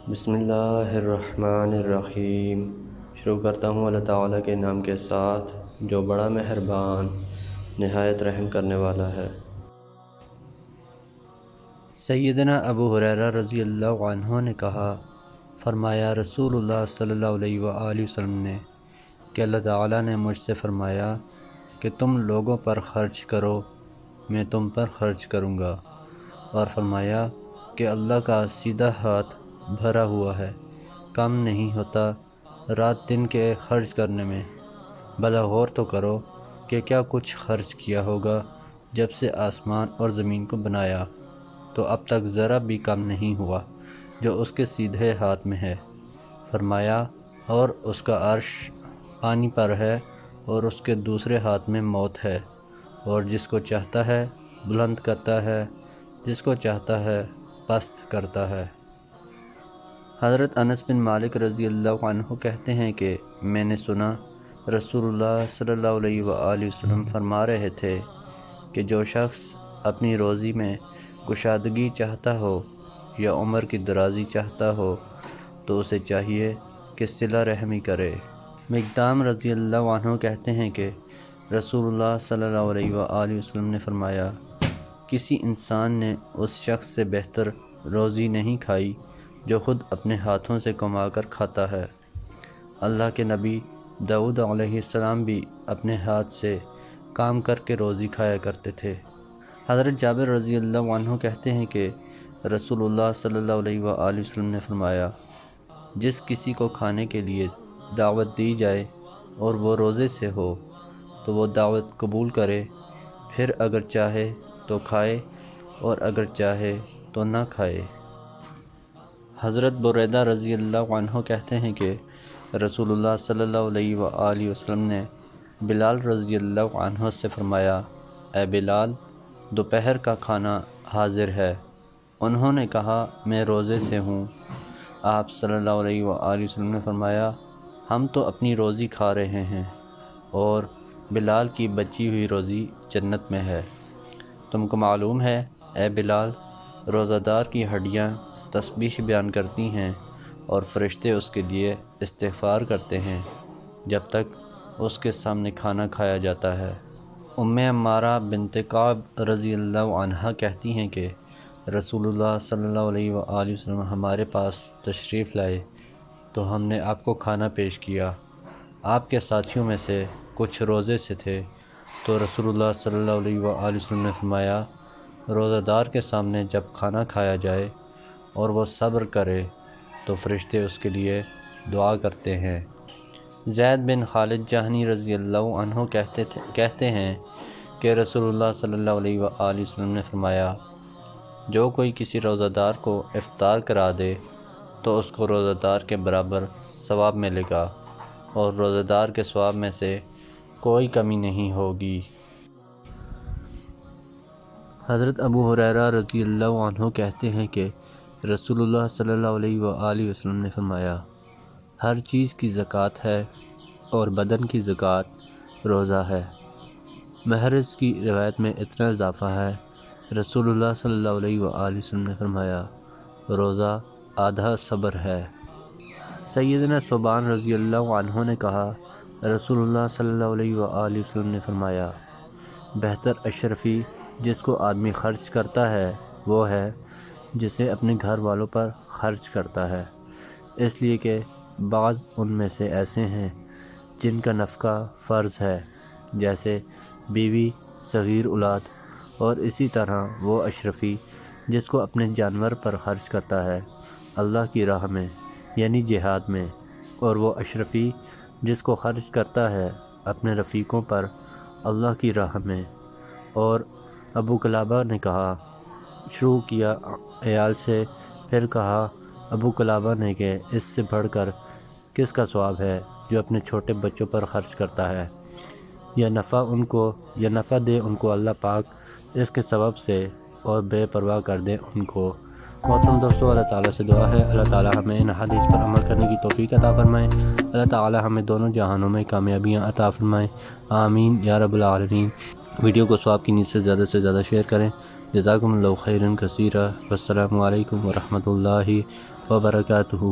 بسم اللہ الرحمن الرحیم۔ شروع کرتا ہوں اللہ تعالیٰ کے نام کے ساتھ جو بڑا مہربان نہایت رحم کرنے والا ہے۔ سیدنا ابو ہریرہ رضی اللہ عنہ نے کہا، فرمایا رسول اللہ صلی اللہ علیہ وآلہ وسلم نے کہ اللہ تعالیٰ نے مجھ سے فرمایا کہ تم لوگوں پر خرچ کرو، میں تم پر خرچ کروں گا، اور فرمایا کہ اللہ کا سیدھا ہاتھ بھرا ہوا ہے، کم نہیں ہوتا رات دن کے خرچ کرنے میں۔ بھلا غور تو کرو کہ کیا کچھ خرچ کیا ہوگا جب سے آسمان اور زمین کو بنایا، تو اب تک ذرا بھی کم نہیں ہوا جو اس کے سیدھے ہاتھ میں ہے۔ فرمایا اور اس کا عرش پانی پر ہے اور اس کے دوسرے ہاتھ میں موت ہے، اور جس کو چاہتا ہے بلند کرتا ہے، جس کو چاہتا ہے پست کرتا ہے۔ حضرت انس بن مالک رضی اللہ عنہ کہتے ہیں کہ میں نے سنا رسول اللہ صلی اللہ علیہ وآلہ وسلم فرما رہے تھے کہ جو شخص اپنی روزی میں کشادگی چاہتا ہو یا عمر کی درازی چاہتا ہو تو اسے چاہیے کہ صلہ رحمی کرے۔ مقدام رضی اللہ عنہ کہتے ہیں کہ رسول اللہ صلی اللہ علیہ وآلہ وسلم نے فرمایا، کسی انسان نے اس شخص سے بہتر روزی نہیں کھائی جو خود اپنے ہاتھوں سے کما کر کھاتا ہے۔ اللہ کے نبی داؤد علیہ السلام بھی اپنے ہاتھ سے کام کر کے روزی کھایا کرتے تھے۔ حضرت جابر رضی اللہ عنہ کہتے ہیں کہ رسول اللہ صلی اللہ علیہ وآلہ وسلم نے فرمایا، جس کسی کو کھانے کے لیے دعوت دی جائے اور وہ روزے سے ہو تو وہ دعوت قبول کرے، پھر اگر چاہے تو کھائے اور اگر چاہے تو نہ کھائے۔ حضرت بریدہ رضی اللہ عنہ کہتے ہیں کہ رسول اللہ صلی اللہ علیہ وآلہ وسلم نے بلال رضی اللہ عنہ سے فرمایا، اے بلال، دوپہر کا کھانا حاضر ہے۔ انہوں نے کہا، میں روزے سے ہوں۔ آپ صلی اللہ علیہ وآلہ وسلم نے فرمایا، ہم تو اپنی روزی کھا رہے ہیں اور بلال کی بچی ہوئی روزی جنت میں ہے۔ تم کو معلوم ہے اے بلال، روزہ دار کی ہڈیاں تسبیح بیان کرتی ہیں اور فرشتے اس کے لیے استغفار کرتے ہیں جب تک اس کے سامنے کھانا کھایا جاتا ہے۔ ام عمارہ بنت کعب رضی اللہ عنہا کہتی ہیں کہ رسول اللہ صلی اللہ علیہ وآلہ وسلم ہمارے پاس تشریف لائے تو ہم نے آپ کو کھانا پیش کیا۔ آپ کے ساتھیوں میں سے کچھ روزے سے تھے تو رسول اللہ صلی اللہ علیہ وآلہ وسلم نے فرمایا، روزہ دار کے سامنے جب کھانا کھایا جائے اور وہ صبر کرے تو فرشتے اس کے لیے دعا کرتے ہیں۔ زید بن خالد جہنی رضی اللہ عنہ کہتے ہیں کہ رسول اللہ صلی اللہ علیہ وآلہ وسلم نے فرمایا، جو کوئی کسی روزہ دار کو افطار کرا دے تو اس کو روزہ دار کے برابر ثواب ملے گا اور روزہ دار کے ثواب میں سے کوئی کمی نہیں ہوگی۔ حضرت ابو ہریرہ رضی اللہ عنہ کہتے ہیں کہ رسول اللہ صلی اللہ علیہ وآلہ وسلم نے فرمایا، ہر چیز کی زکوٰۃ ہے اور بدن کی زکوٰۃ روزہ ہے۔ محرز کی روایت میں اتنا اضافہ ہے، رسول اللہ صلی اللہ علیہ وآلہ وسلم نے فرمایا، روزہ آدھا صبر ہے۔ سیدنا ثوبان رضی اللہ عنہ نے کہا، رسول اللہ صلی اللہ علیہ وآلہ وسلم نے فرمایا، بہتر اشرفی جس کو آدمی خرچ کرتا ہے وہ ہے جسے اپنے گھر والوں پر خرچ کرتا ہے، اس لیے کہ بعض ان میں سے ایسے ہیں جن کا نفقہ فرض ہے، جیسے بیوی، صغیر اولاد، اور اسی طرح وہ اشرفی جس کو اپنے جانور پر خرچ کرتا ہے اللہ کی راہ میں یعنی جہاد میں، اور وہ اشرفی جس کو خرچ کرتا ہے اپنے رفیقوں پر اللہ کی راہ میں۔ اور ابو قلابہ نے کہا، شروع کیا عیال سے، پھر کہا ابو قلابہ نے کہ اس سے بڑھ کر کس کا ثواب ہے جو اپنے چھوٹے بچوں پر خرچ کرتا ہے، یا نفع دے ان کو اللہ پاک اس کے سبب سے اور بے پرواہ کر دے ان کو۔ محترم دوستو، اللہ تعالیٰ سے دعا ہے اللہ تعالیٰ ہمیں ان حدیث پر عمل کرنے کی توفیق عطا فرمائے، اللہ تعالیٰ ہمیں دونوں جہانوں میں کامیابیاں عطا فرمائے، آمین یا رب العالمین۔ ویڈیو کو ثواب کی نیت سے زیادہ شیئر کریں۔ جزاکم اللہ خیرا کثیرا، والسلام علیکم ورحمۃ اللہ وبرکاتہ۔